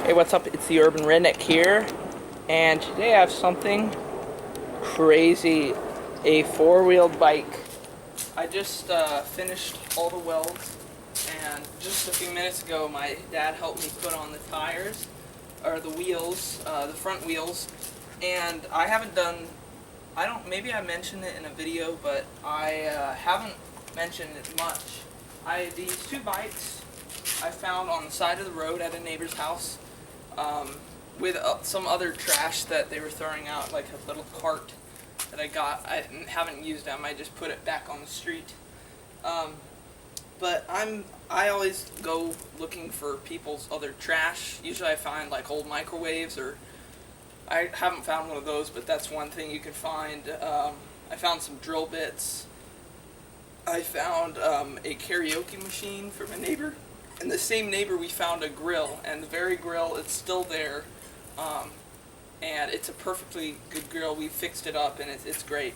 Hey, what's up? It's the Urban Redneck here, and today I have something crazy, a four-wheeled bike. I just finished all the welds, and just a few minutes ago my dad helped me put on the tires, or the wheels, the front wheels, and I haven't done, maybe I mentioned it in a video, but I haven't mentioned it much. These two bikes I found on the side of the road at a neighbor's house. With some other trash that they were throwing out, like a little cart that I got. I haven't used them, I just put it back on the street. But I always go looking for people's other trash. Usually I find like old microwaves, or I haven't found one of those, but that's one thing you can find. I found some drill bits. I found a karaoke machine from a neighbor. And the same neighbor, we found a grill, and the very grill, it's still there, and it's a perfectly good grill. We fixed it up, and it's great.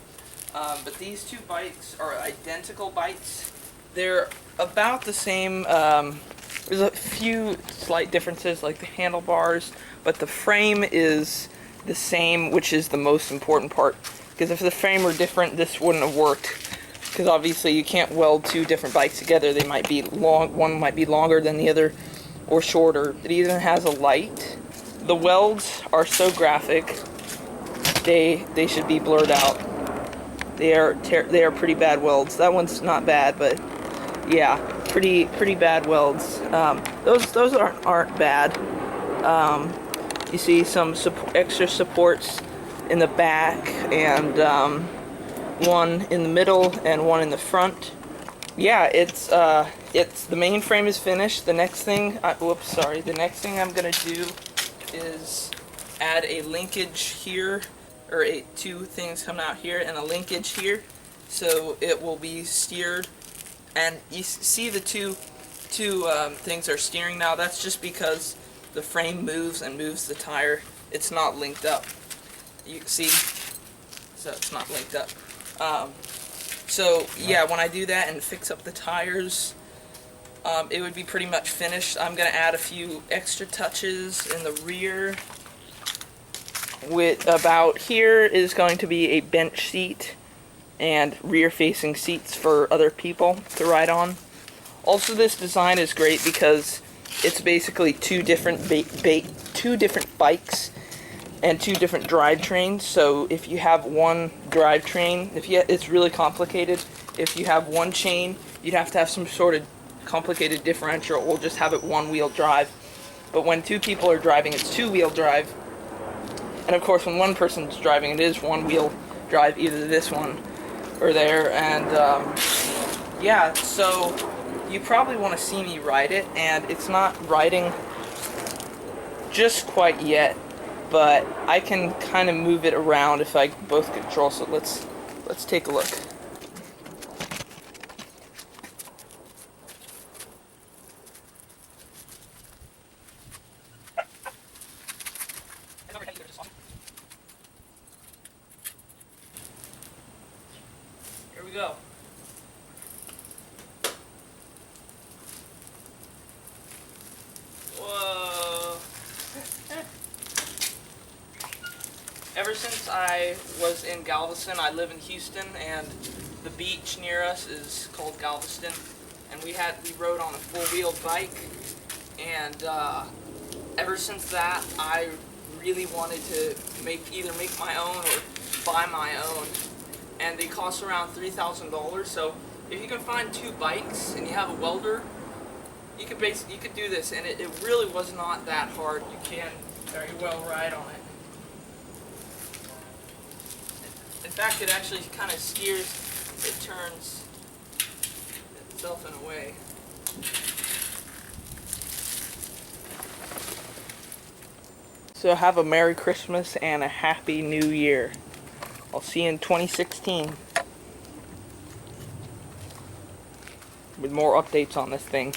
But these two bikes are identical bikes. They're about the same. There's a few slight differences, like the handlebars, but the frame is the same, which is the most important part. Because if the frame were different, this wouldn't have worked. Because obviously you can't weld two different bikes together. They might be long, one might be longer than the other, or shorter. It even has a light. The welds are so graphic, they should be blurred out. They are pretty bad welds. That one's not bad, but yeah, pretty bad welds. Those aren't bad. You see some extra supports in the back, and one in the middle and one in the front. Yeah, it's the main frame is finished. The next thing, the next thing I'm gonna do is add a linkage here, or two things coming out here and a linkage here, so it will be steered. And you see the two things are steering now. That's just because the frame moves and moves the tire. It's not linked up. You see, so it's not linked up. So yeah, when I do that and fix up the tires, it would be pretty much finished. I'm going to add a few extra touches in the rear. About here is going to be a bench seat and rear facing seats for other people to ride on. Also, this design is great because it's basically two different bikes and two different drivetrains. So if you have one drivetrain, it's really complicated. If you have one chain, you'd have to have some sort of complicated differential, or just have it one-wheel drive. But when two people are driving, it's two-wheel drive. And of course, when one person's driving, it is one-wheel drive, either this one or there. And yeah, so you probably want to see me ride it, and it's not riding just quite yet, but I can kind of move it around if I both control. So let's take a look. Here we go. Whoa. Ever since I was in Galveston, I live in Houston, and the beach near us is called Galveston, and we rode on a four-wheeled bike, and ever since that, I really wanted to either make my own or buy my own, and they cost around $3,000. So if you can find two bikes and you have a welder, you could do this, and it really was not that hard. You can very well ride on it. In fact, it actually kind of steers, it turns itself in a way. So have a Merry Christmas and a Happy New Year. I'll see you in 2016 with more updates on this thing.